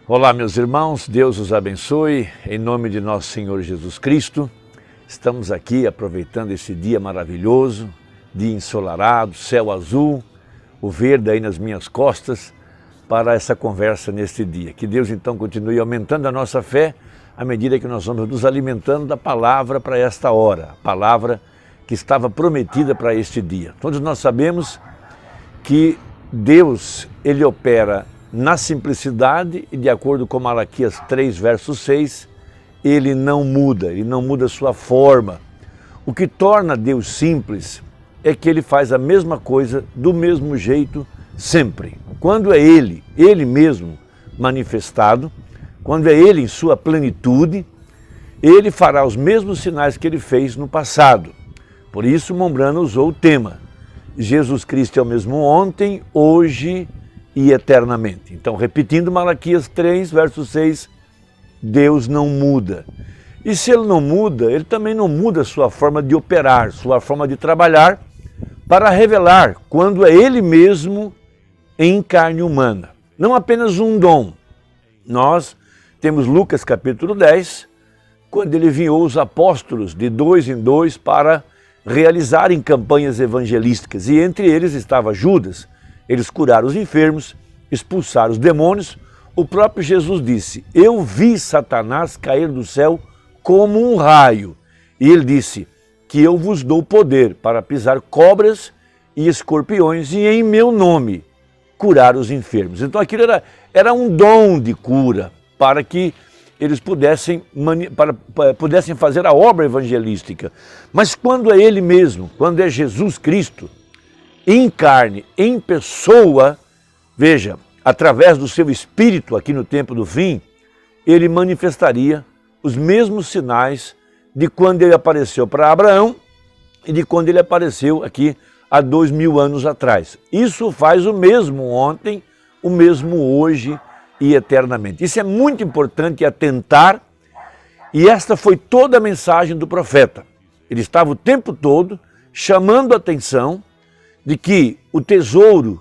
Olá, meus irmãos, Deus os abençoe, em nome de nosso Senhor Jesus Cristo. Estamos aqui aproveitando esse dia maravilhoso, dia ensolarado, céu azul, o verde aí nas minhas costas, para essa conversa neste dia. Que Deus então continue aumentando a nossa fé à medida que nós vamos nos alimentando da palavra para esta hora, a palavra que estava prometida para este dia. Todos nós sabemos que Deus, Ele opera na simplicidade e de acordo com Malaquias 3, verso 6, Ele não muda sua forma. O que torna Deus simples é que Ele faz a mesma coisa do mesmo jeito sempre. Quando é Ele mesmo manifestado, quando é Ele em sua plenitude, Ele fará os mesmos sinais que Ele fez no passado. Por isso Mombrana usou o tema, Jesus Cristo é o mesmo ontem, hoje e eternamente. Então, repetindo Malaquias 3, verso 6, Deus não muda. E se Ele não muda, Ele também não muda sua forma de operar, sua forma de trabalhar, para revelar quando é Ele mesmo em carne humana. Não apenas um dom. Nós temos Lucas capítulo 10, quando Ele enviou os apóstolos de 2 em 2 para realizarem campanhas evangelísticas. E entre eles estava Judas. Eles curaram os enfermos, expulsaram os demônios. O próprio Jesus disse, eu vi Satanás cair do céu como um raio. E ele disse que eu vos dou poder para pisar cobras e escorpiões e em meu nome curar os enfermos. Então aquilo era um dom de cura para que eles pudessem fazer a obra evangelística. Mas quando é Ele mesmo, quando é Jesus Cristo, em carne, em pessoa, veja, através do seu Espírito aqui no tempo do fim, Ele manifestaria os mesmos sinais de quando Ele apareceu para Abraão e de quando Ele apareceu aqui há 2000 anos atrás. Isso faz o mesmo ontem, o mesmo hoje e eternamente. Isso é muito importante atentar, e esta foi toda a mensagem do profeta. Ele estava o tempo todo chamando a atenção de que o tesouro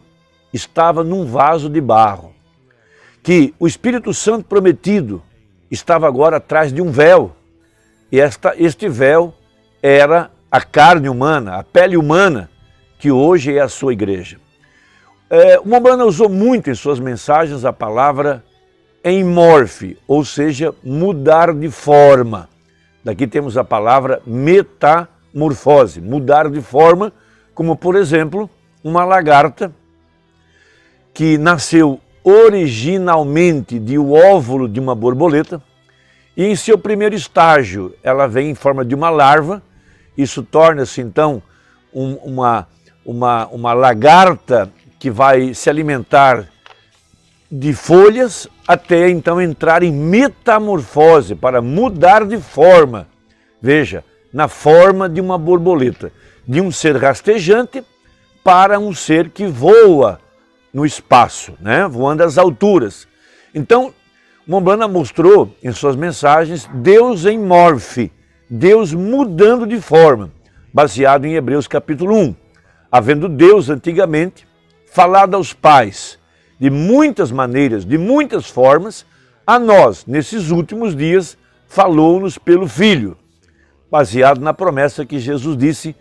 estava num vaso de barro, que o Espírito Santo prometido estava agora atrás de um véu, e este véu era a carne humana, a pele humana, que hoje é a sua igreja. O Mombrana usou muito em suas mensagens a palavra enmorfe, ou seja, mudar de forma. Daqui temos a palavra metamorfose, mudar de forma, como por exemplo, uma lagarta que nasceu originalmente de um óvulo de uma borboleta e em seu primeiro estágio ela vem em forma de uma larva, isso torna-se então uma lagarta que vai se alimentar de folhas até então entrar em metamorfose, para mudar de forma. Veja, na forma de uma borboleta, de um ser rastejante para um ser que voa no espaço, né? Voando às alturas. Então, Mombrana mostrou em suas mensagens Deus em morfe, Deus mudando de forma, baseado em Hebreus capítulo 1. Havendo Deus antigamente falado aos pais de muitas maneiras, de muitas formas, a nós, nesses últimos dias, falou-nos pelo Filho, baseado na promessa que Jesus disse,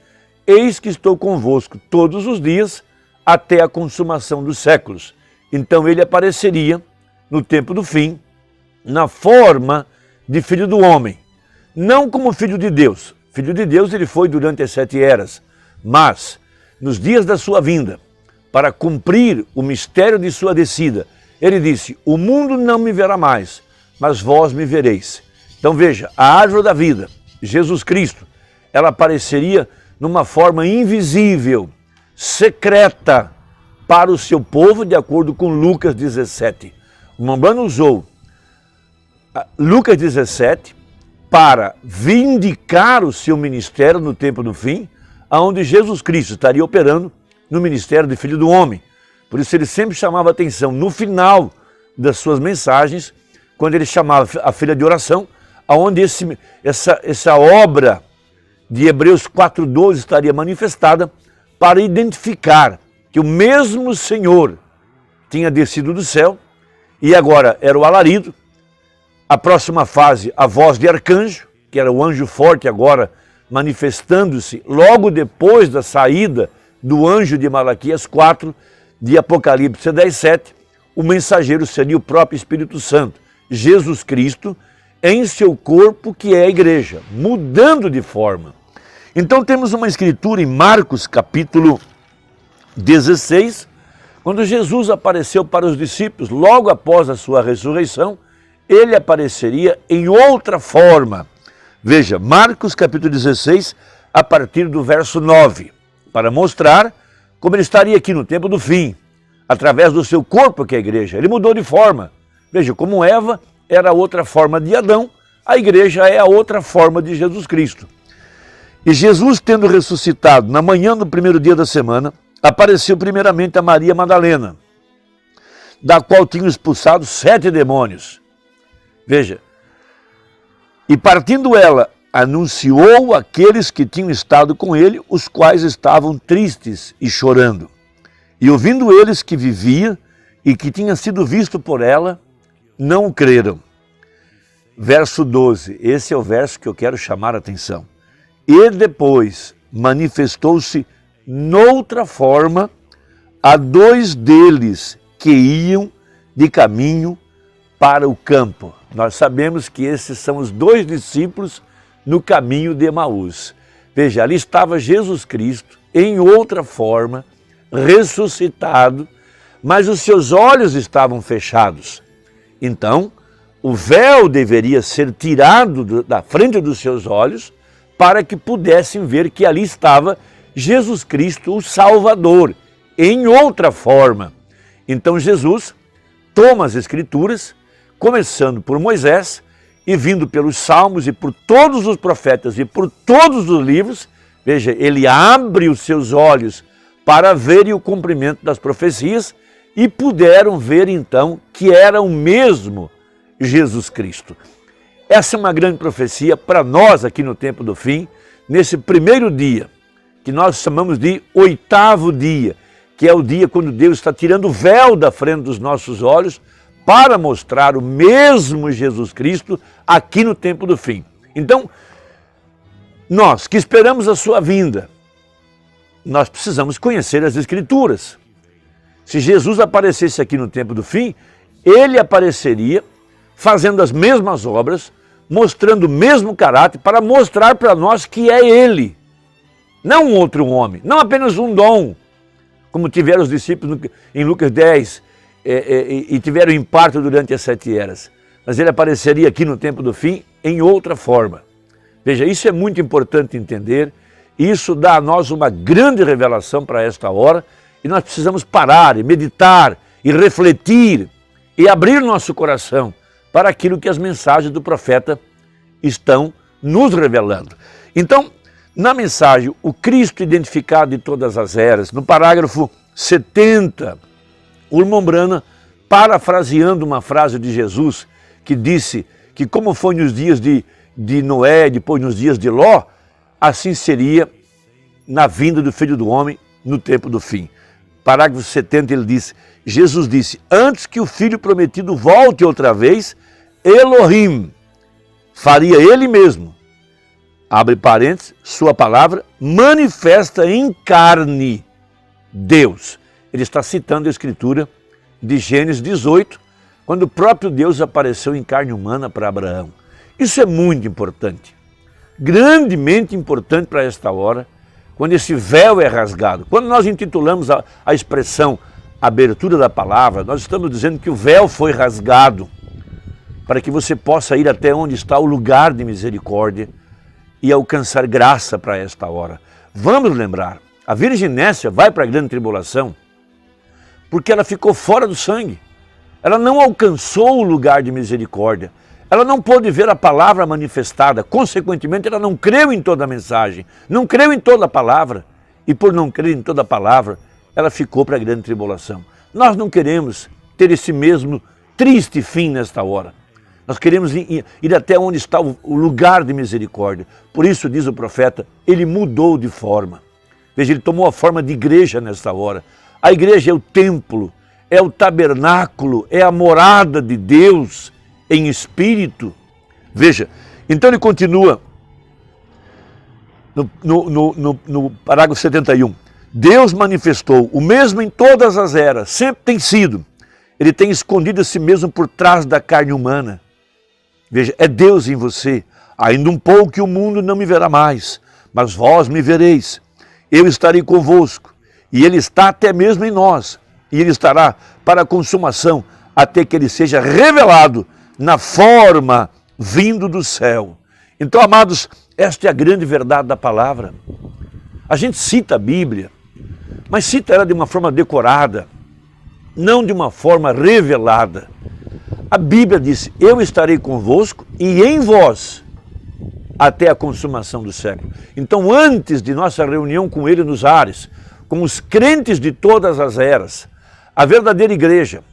eis que estou convosco todos os dias até a consumação dos séculos. Então ele apareceria no tempo do fim, na forma de Filho do Homem, não como Filho de Deus. Filho de Deus ele foi durante as 7 eras, mas nos dias da sua vinda, para cumprir o mistério de sua descida, ele disse, o mundo não me verá mais, mas vós me vereis. Então veja, a árvore da vida, Jesus Cristo, ela apareceria numa forma invisível, secreta para o seu povo, de acordo com Lucas 17. O Mombrana usou Lucas 17 para vindicar o seu ministério no tempo do fim, onde Jesus Cristo estaria operando no ministério de Filho do Homem. Por isso ele sempre chamava atenção no final das suas mensagens, quando ele chamava a filha de oração, onde essa obra de Hebreus 4:12 estaria manifestada para identificar que o mesmo Senhor tinha descido do céu E agora era o alarido, a próxima fase, a voz de arcanjo, que era o anjo forte agora manifestando-se logo depois da saída do anjo de Malaquias 4, de Apocalipse 10:7, o mensageiro seria o próprio Espírito Santo, Jesus Cristo, em seu corpo que é a igreja, mudando de forma. Então temos uma escritura em Marcos capítulo 16, quando Jesus apareceu para os discípulos, logo após a sua ressurreição, ele apareceria em outra forma. Veja, Marcos capítulo 16, a partir do verso 9, para mostrar como ele estaria aqui no tempo do fim, através do seu corpo que é a igreja. Ele mudou de forma. Veja, como Eva era a outra forma de Adão, a igreja é a outra forma de Jesus Cristo. E Jesus, tendo ressuscitado na manhã do primeiro dia da semana, apareceu primeiramente a Maria Madalena, da qual tinham expulsado 7 demônios. Veja, e partindo ela, anunciou àqueles que tinham estado com ele, os quais estavam tristes e chorando. E ouvindo eles que vivia e que tinha sido visto por ela, não o creram. Verso 12, esse é o verso que eu quero chamar a atenção. E depois manifestou-se noutra forma a 2 deles que iam de caminho para o campo. Nós sabemos que esses são os 2 discípulos no caminho de Emaús. Veja, ali estava Jesus Cristo em outra forma, ressuscitado, mas os seus olhos estavam fechados. Então, o véu deveria ser tirado da frente dos seus olhos para que pudessem ver que ali estava Jesus Cristo, o Salvador, em outra forma. Então Jesus toma as Escrituras, começando por Moisés e vindo pelos Salmos e por todos os profetas e por todos os livros, veja, ele abre os seus olhos para verem o cumprimento das profecias e puderam ver então que era o mesmo Jesus Cristo. Essa é uma grande profecia para nós aqui no tempo do fim, nesse primeiro dia, que nós chamamos de 8º dia, que é o dia quando Deus está tirando o véu da frente dos nossos olhos para mostrar o mesmo Jesus Cristo aqui no tempo do fim. Então, nós que esperamos a sua vinda, nós precisamos conhecer as Escrituras. Se Jesus aparecesse aqui no tempo do fim, ele apareceria fazendo as mesmas obras, mostrando o mesmo caráter, para mostrar para nós que é ele, não um outro homem, não apenas um dom, como tiveram os discípulos em Lucas 10, e tiveram em parto durante as 7 eras. Mas ele apareceria aqui no tempo do fim em outra forma. Veja, isso é muito importante entender, isso dá a nós uma grande revelação para esta hora, e nós precisamos parar e meditar e refletir e abrir nosso coração para aquilo que as mensagens do profeta estão nos revelando. Então, na mensagem, o Cristo identificado de todas as eras, no parágrafo 70, o irmão Branham, parafraseando uma frase de Jesus, que disse que como foi nos dias de Noé, depois nos dias de Ló, assim seria na vinda do Filho do Homem no tempo do fim. Parágrafo 70, ele disse, Jesus disse, antes que o Filho prometido volte outra vez, Elohim faria ele mesmo, abre parênteses, sua palavra, manifesta em carne Deus. Ele está citando a Escritura de Gênesis 18, quando o próprio Deus apareceu em carne humana para Abraão. Isso é muito importante, grandemente importante para esta hora, quando esse véu é rasgado. Quando nós intitulamos a expressão abertura da palavra, nós estamos dizendo que o véu foi rasgado para que você possa ir até onde está o lugar de misericórdia e alcançar graça para esta hora. Vamos lembrar, a virginécia vai para a grande tribulação porque ela ficou fora do sangue. Ela não alcançou o lugar de misericórdia. Ela não pôde ver a palavra manifestada. Consequentemente, ela não creu em toda a mensagem, não creu em toda a palavra. E por não crer em toda a palavra, ela ficou para a grande tribulação. Nós não queremos ter esse mesmo triste fim nesta hora. Nós queremos ir até onde está o lugar de misericórdia. Por isso, diz o profeta, ele mudou de forma. Veja, ele tomou a forma de igreja nesta hora. A igreja é o templo, é o tabernáculo, é a morada de Deus em espírito. Veja, então ele continua no parágrafo 71. Deus manifestou o mesmo em todas as eras, sempre tem sido. Ele tem escondido a si mesmo por trás da carne humana. Veja, é Deus em você. Ainda um pouco e o mundo não me verá mais, mas vós me vereis. Eu estarei convosco, e Ele está até mesmo em nós. E Ele estará para a consumação, até que Ele seja revelado na forma vindo do céu. Então, amados, esta é a grande verdade da palavra. A gente cita a Bíblia, mas cita ela de uma forma decorada, não de uma forma revelada. A Bíblia diz, eu estarei convosco e em vós, até a consumação do século. Então, antes de nossa reunião com Ele nos ares, com os crentes de todas as eras, a verdadeira igreja,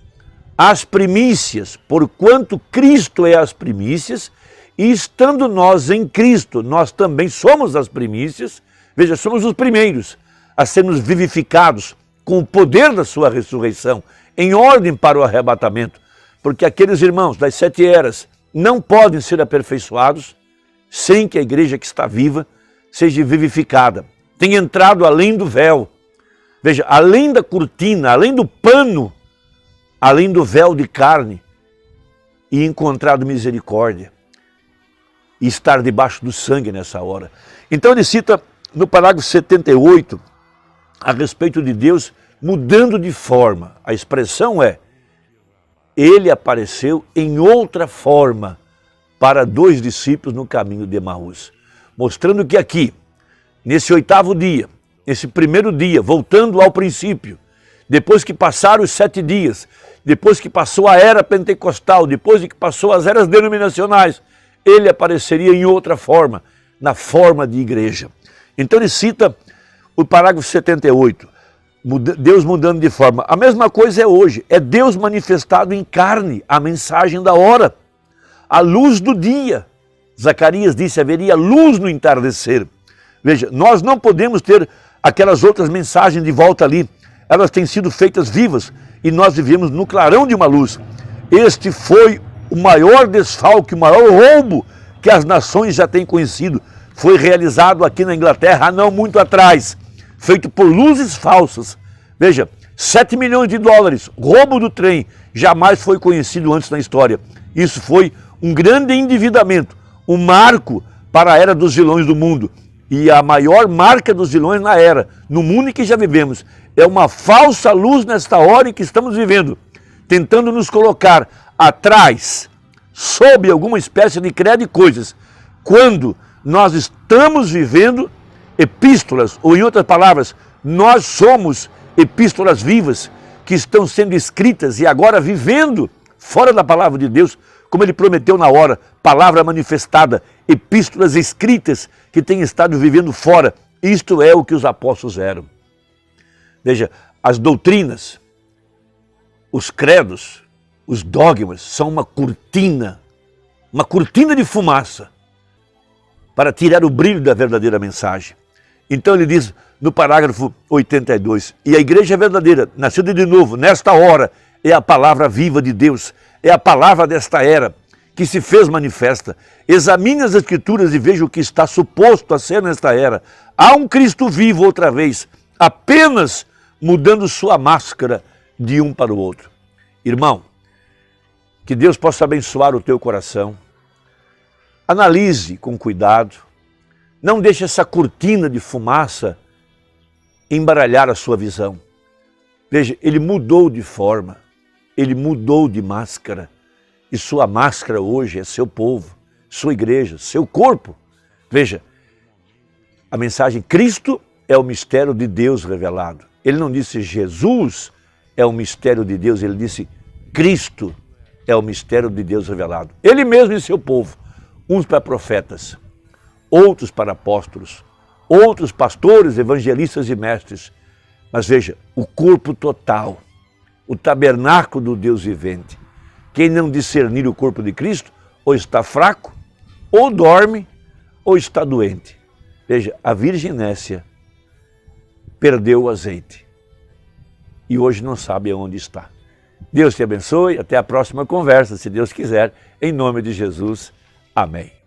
as primícias, porquanto Cristo é as primícias, e estando nós em Cristo, nós também somos as primícias, veja, somos os primeiros a sermos vivificados com o poder da sua ressurreição, em ordem para o arrebatamento, porque aqueles irmãos das 7 eras não podem ser aperfeiçoados sem que a igreja que está viva seja vivificada, tenha entrado além do véu, veja, além da cortina, além do pano, além do véu de carne, e encontrado misericórdia, e estar debaixo do sangue nessa hora. Então ele cita no parágrafo 78, a respeito de Deus mudando de forma. A expressão é, ele apareceu em outra forma para 2 discípulos no caminho de Emaús, mostrando que aqui, nesse 8º dia, nesse primeiro dia, voltando ao princípio, depois que passaram os 7 dias, depois que passou a era pentecostal, depois de que passou as eras denominacionais, ele apareceria em outra forma, na forma de igreja. Então ele cita o parágrafo 78, Deus mudando de forma. A mesma coisa é hoje, é Deus manifestado em carne, a mensagem da hora, a luz do dia. Zacarias disse, haveria luz no entardecer. Veja, nós não podemos ter aquelas outras mensagens de volta ali, elas têm sido feitas vivas e nós vivemos no clarão de uma luz. Este foi o maior desfalque, o maior roubo que as nações já têm conhecido. Foi realizado aqui na Inglaterra há não muito atrás, feito por luzes falsas. Veja, 7 milhões de dólares, roubo do trem, jamais foi conhecido antes na história. Isso foi um grande endividamento, um marco para a era dos vilões do mundo. E a maior marca dos vilões na era, no mundo em que já vivemos, é uma falsa luz nesta hora em que estamos vivendo, tentando nos colocar atrás, sob alguma espécie de credo e coisas, quando nós estamos vivendo epístolas, ou em outras palavras, nós somos epístolas vivas que estão sendo escritas e agora vivendo fora da palavra de Deus, como ele prometeu na hora, palavra manifestada, epístolas escritas que têm estado vivendo fora. Isto é o que os apóstolos eram. Veja, as doutrinas, os credos, os dogmas são uma cortina de fumaça para tirar o brilho da verdadeira mensagem. Então ele diz no parágrafo 82, e a igreja verdadeira, nascida de novo, nesta hora, é a palavra viva de Deus, é a palavra desta era, que se fez manifesta. Examine as Escrituras e veja o que está suposto a ser nesta era. Há um Cristo vivo outra vez, apenas mudando sua máscara de um para o outro. Irmão, que Deus possa abençoar o teu coração. Analise com cuidado. Não deixe essa cortina de fumaça embaralhar a sua visão. Veja, ele mudou de forma, ele mudou de máscara. E sua máscara hoje é seu povo, sua igreja, seu corpo. Veja, a mensagem Cristo é o mistério de Deus revelado. Ele não disse Jesus é o mistério de Deus, ele disse Cristo é o mistério de Deus revelado. Ele mesmo e seu povo, uns para profetas, outros para apóstolos, outros pastores, evangelistas e mestres. Mas veja, o corpo total, o tabernáculo do Deus vivente. Quem não discernir o corpo de Cristo, ou está fraco, ou dorme, ou está doente. Veja, a Virgem Nécia perdeu o azeite e hoje não sabe aonde está. Deus te abençoe, até a próxima conversa, se Deus quiser, em nome de Jesus. Amém.